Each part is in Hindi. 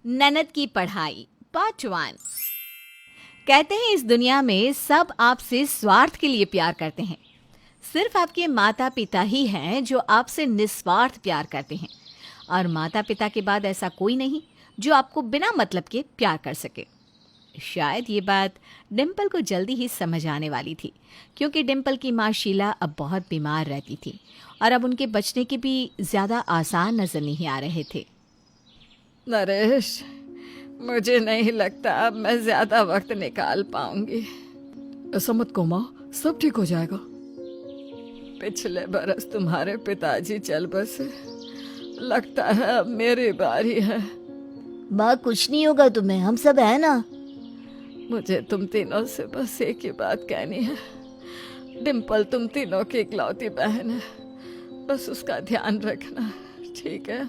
ननद की पढ़ाई पार्ट 1। कहते हैं इस दुनिया में सब आपसे स्वार्थ के लिए प्यार करते हैं। सिर्फ आपके माता पिता ही हैं जो आपसे निस्वार्थ प्यार करते हैं, और माता पिता के बाद ऐसा कोई नहीं जो आपको बिना मतलब के प्यार कर सके। शायद ये बात डिम्पल को जल्दी ही समझ आने वाली थी, क्योंकि डिम्पल की माँ शीला अब बहुत बीमार रहती थी और अब उनके बचने के भी ज़्यादा आसान नजर नहीं आ रहे थे। नरेश, मुझे नहीं लगता अब मैं ज्यादा वक्त निकाल पाऊंगी। ऐसा मत कहो माँ, सब ठीक हो जाएगा। पिछले बरस तुम्हारे पिताजी चल बसे, लगता है अब मेरी बारी है। माँ कुछ नहीं होगा तुम्हें, हम सब है ना। मुझे तुम तीनों से बस एक ही बात कहनी है। डिम्पल तुम तीनों की इकलौती बहन है, बस उसका ध्यान रखना, ठीक है?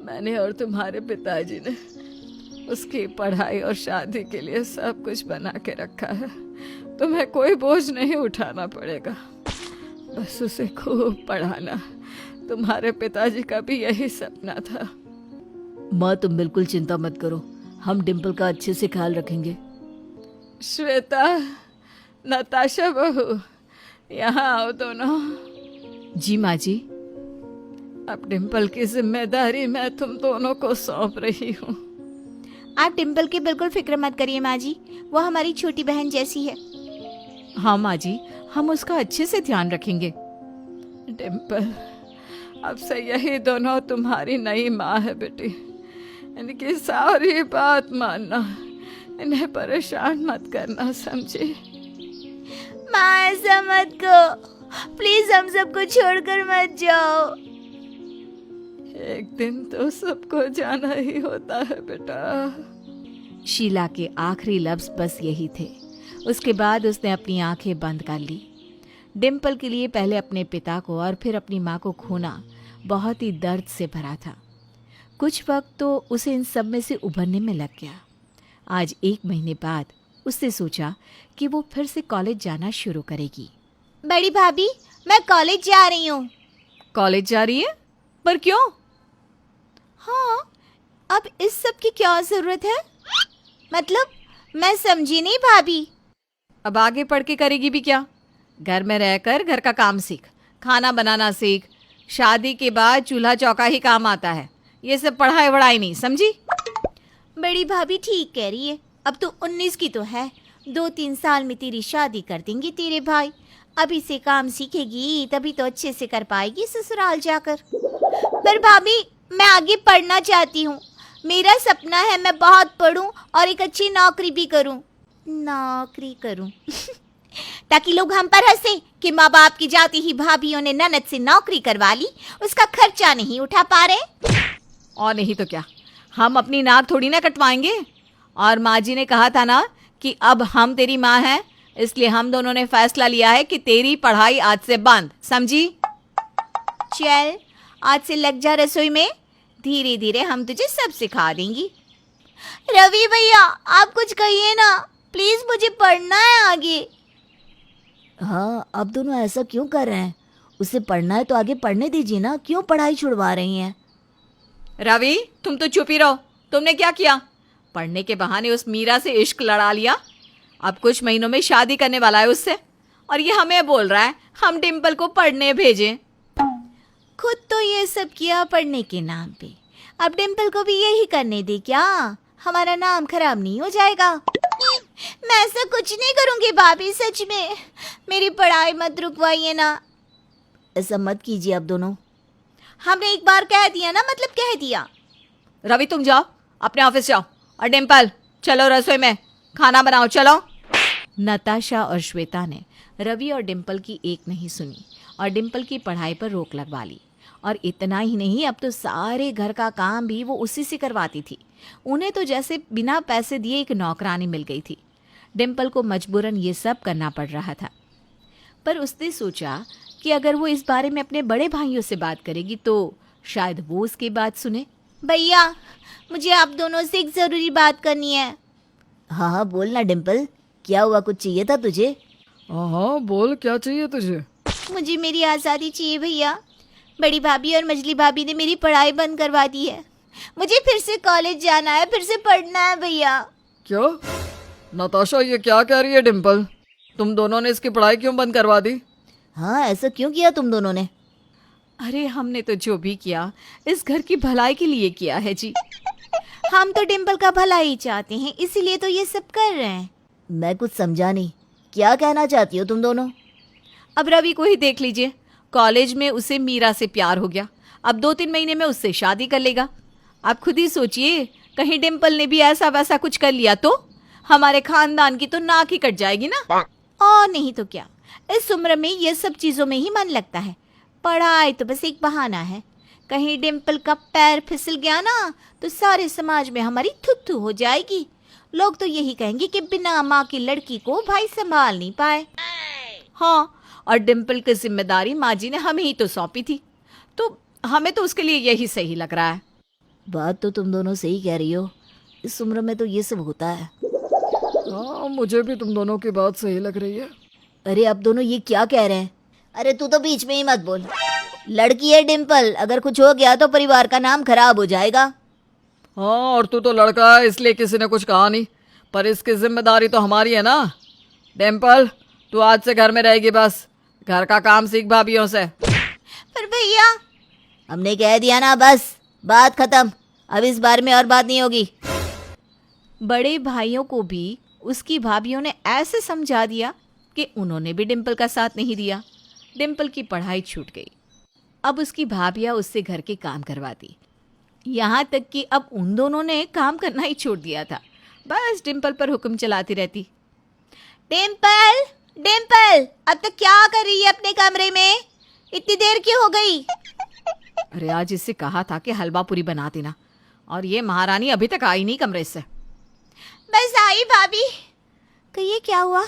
मैंने और तुम्हारे पिताजी ने उसकी पढ़ाई और शादी के लिए सब कुछ बना के रखा है। तुम्हें कोई बोझ नहीं उठाना पड़ेगा, बस उसे खूब पढ़ाना। तुम्हारे पिताजी का भी यही सपना था। माँ तुम बिल्कुल चिंता मत करो, हम डिम्पल का अच्छे से ख्याल रखेंगे। श्वेता, नताशा बहू, यहाँ आओ दोनों। जी माँ जी। अब डिम्पल की जिम्मेदारी मैं तुम दोनों को सौंप रही हूँ। आप डिम्पल की बिल्कुल फिक्र मत करिए माँ जी, वो हमारी छोटी बहन जैसी है। हाँ माँ जी, हम उसका अच्छे से ध्यान रखेंगे। डिम्पल, अब से यही दोनों तुम्हारी नई माँ है बेटी। इनकी सारी बात मानना, इन्हें परेशान मत करना, समझी? माँ ऐसा मत कहो, प्लीज हम सबको छोड़कर मत जाओ। एक दिन तो सबको जाना ही होता है बेटा। शीला के आखिरी लफ्ज बस यही थे। उसके बाद उसने अपनी आंखें बंद कर ली। डिम्पल के लिए पहले अपने पिता को और फिर अपनी माँ को खोना बहुत ही दर्द से भरा था। कुछ वक्त तो उसे इन सब में से उभरने में लग गया। आज 1 महीने बाद उसने सोचा कि वो फिर से कॉलेज जाना शुरू करेगी। बड़ी भाभी, मैं कॉलेज जा रही हूँ। कॉलेज जा रही है? पर क्यों? हाँ, अब इस सब की क्या जरूरत है? मतलब मैं समझी नहीं भाभी। अब आगे पढ़ के करेगी भी क्या? घर में रहकर घर का काम सीख, खाना बनाना सीख। शादी के बाद चूल्हा चौका ही काम आता है, ये सब पढ़ाई वढ़ाई नहीं, समझी? बड़ी भाभी ठीक कह रही है, अब तो 19 की तो है, 2-3 साल में तेरी शादी कर देंगे तेरे भाई। अभी से काम सीखेगी तभी तो अच्छे से कर पाएगी ससुराल जाकर। पर भाभी, मैं आगे पढ़ना चाहती हूँ। मेरा सपना है मैं बहुत पढूं और एक अच्छी नौकरी भी करूँ। ताकि लोग हम पर हंसे कि माँ बाप की जाती ही भाभीयों ने ननद से नौकरी करवा ली, उसका खर्चा नहीं उठा पा रहे। और नहीं तो क्या, हम अपनी नाक थोड़ी ना कटवाएंगे। और माँ जी ने कहा था ना कि अब हम तेरी माँ हैं, इसलिए हम दोनों ने फैसला लिया है कि तेरी पढ़ाई आज से बंद, समझी? चल, आज से लग जा रसोई में, धीरे धीरे हम तुझे सब सिखा देंगी। रवि भैया, आप कुछ कहिए ना, प्लीज मुझे पढ़ना है आगे। हाँ, अब दोनों ऐसा क्यों कर रहे हैं? उसे पढ़ना है तो आगे पढ़ने दीजिए ना, क्यों पढ़ाई छुड़वा रही हैं? रवि, तुम तो चुप ही रहो। तुमने क्या किया? पढ़ने के बहाने उस मीरा से इश्क लड़ा लिया। अब कुछ महीनों में शादी करने वाला है उससे, और ये हमें बोल रहा है हम डिम्पल को पढ़ने भेजें। खुद तो ये सब किया पढ़ने के नाम पे, अब डिम्पल को भी यही करने दे क्या? हमारा नाम खराब नहीं हो जाएगा? मैं ऐसा कुछ नहीं करूंगी भाभी, सच में। मेरी पढ़ाई मत रुकवाइए ना। ऐसा मत कीजिए आप दोनों। हमने एक बार कह दिया ना, मतलब कह दिया। रवि, तुम जाओ अपने ऑफिस जाओ, और डिम्पल चलो रसोई में खाना बनाओ, चलो। नताशा और श्वेता ने रवि और डिम्पल की एक नहीं सुनी और डिम्पल की पढ़ाई पर रोक लगवा ली। और इतना ही नहीं, अब तो सारे घर का काम भी वो उसी से करवाती थी। उन्हें तो जैसे बिना पैसे दिए एक नौकरानी मिल गई थी। डिम्पल को मजबूरन ये सब करना पड़ रहा था, पर उसने सोचा कि अगर वो इस बारे में अपने बड़े भाइयों से बात करेगी तो शायद वो उसकी बात सुने। भैया, मुझे आप दोनों से एक जरूरी बात करनी है। हाँ हाँ बोलना डिम्पल, क्या हुआ? कुछ चाहिए था तुझे? हाँ बोल, क्या चाहिए तुझे? मुझे मेरी आज़ादी चाहिए भैया। बड़ी भाभी और मजली भाभी ने मेरी पढ़ाई बंद करवा दी है। मुझे फिर से कॉलेज जाना है, फिर से पढ़ना है भैया। क्यों नताशा, ये क्या कह रही है डिम्पल? तुम दोनों ने इसकी पढ़ाई क्यों बंद करवा दी? हाँ, ऐसा क्यों किया तुम दोनों ने? अरे हमने तो जो भी किया इस घर की भलाई के लिए किया है जी। हम तो डिम्पल का भला ही चाहते हैं, इसीलिए तो ये सब कर रहे हैं। मैं कुछ समझा नहीं, क्या कहना चाहती हो तुम दोनों? अब रवि को ही देख लीजिए, कॉलेज में उसे मीरा से प्यार हो गया, अब 2-3 महीने में उससे शादी कर लेगा। आप खुद ही सोचिए, कहीं डिम्पल ने भी ऐसा वैसा कुछ कर लिया तो हमारे खानदान की तो नाक ही कट जाएगी ना। और नहीं तो क्या, इस उम्र में ये सब चीजों में ही मन लगता है। पढ़ाई तो बस एक बहाना है। कहीं डिम्पल का पैर फिसल गया ना तो सारे समाज में हमारी थुथु हो जाएगी। लोग तो यही कहेंगे कि बिना माँ की लड़की को भाई संभाल नहीं पाए। हाँ, और डिम्पल की जिम्मेदारी माँ जी ने हमें ही तो सौंपी थी, तो हमें तो उसके लिए यही सही लग रहा है। बात तो तुम दोनों सही कह रही हो, इस उम्र में तो ये सब होता है। हाँ, मुझे भी तुम दोनों की बात सही लग रही है। अरे आप दोनों ये क्या कह रहे हैं? अरे तू तो बीच में ही मत बोल। लड़की है डिम्पल, अगर कुछ हो गया तो परिवार का नाम खराब हो जाएगा। हाँ, और तू तो लड़का है इसलिए किसी ने कुछ कहा नहीं, पर इसकी जिम्मेदारी तो हमारी है ना। डिम्पल, तू आज से घर में रहेगी, बस घर का काम सीख भाभीयों से। पर भैया, हमने कह दिया ना, बस बात खत्म। अब इस बारे में और बात नहीं होगी। बड़े भाइयों को भी उसकी भाभीयों ने ऐसे समझा दिया कि उन्होंने भी डिम्पल का साथ नहीं दिया। डिम्पल की पढ़ाई छूट गई। अब उसकी भाभियाँ उससे घर के काम करवाती, यहाँ तक कि अब उन दोनों ने काम करना ही छोड़ दिया था। बस डिम्पल पर हुक्म चलाती रहती। डिम्पल, डिम्पल, अब तक क्या कर रही है अपने कमरे में? इतनी देर क्यों हो गई? अरे आज इससे कहा था कि हलवा पूरी बना देना, और ये महारानी अभी तक आई नहीं कमरे से। बस आई भाभी। कहिए क्या हुआ?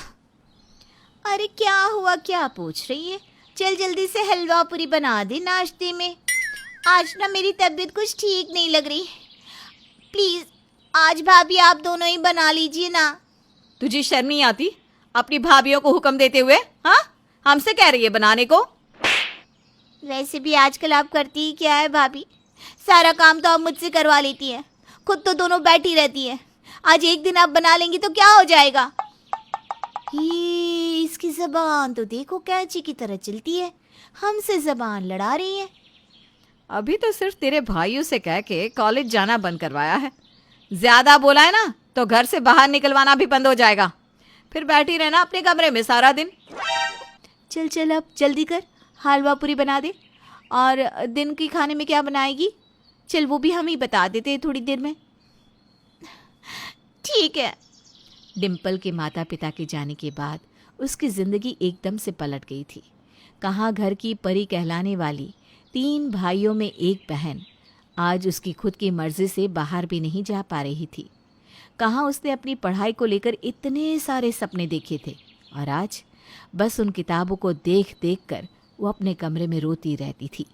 अरे क्या हुआ, क्या पूछ रही है? चल जल्दी से हलवा पूरी बना दे नाश्ते में। आज ना मेरी तबीयत कुछ ठीक नहीं लग रही। प्लीज आज भाभी आप दोनों ही बना लीजिए ना। तुझे शर्म नहीं आती अपनी भाभियों को हुक्म देते हुए? हाँ, हमसे कह रही है बनाने को। वैसे भी आजकल आप करती ही क्या है भाभी? सारा काम तो आप मुझसे करवा लेती है, खुद तो दोनों बैठी रहती है। आज एक दिन आप बना लेंगी तो क्या हो जाएगा? ये इसकी जबान तो देखो कैंची की तरह चलती है, हमसे जबान लड़ा रही है। अभी तो सिर्फ तेरे भाइयों से कह के कॉलेज जाना बंद करवाया है। ज्यादा बोला है ना तो घर से बाहर निकलवाना भी बंद हो जाएगा। फिर बैठी रहना अपने कमरे में सारा दिन। चल चल अब जल्दी कर, हलवा पूरी बना दे। और दिन की खाने में क्या बनाएगी? चल वो भी हम ही बता देते हैं थोड़ी देर में। ठीक है। डिम्पल के माता पिता के जाने के बाद उसकी जिंदगी एकदम से पलट गई थी। कहाँ घर की परी कहलाने वाली 3 भाइयों में एक बहन आज उसकी खुद की मर्जी से बाहर भी नहीं जा पा रही थी। कहाँ उसने अपनी पढ़ाई को लेकर इतने सारे सपने देखे थे, और आज बस उन किताबों को देख देख कर वो अपने कमरे में रोती रहती थी।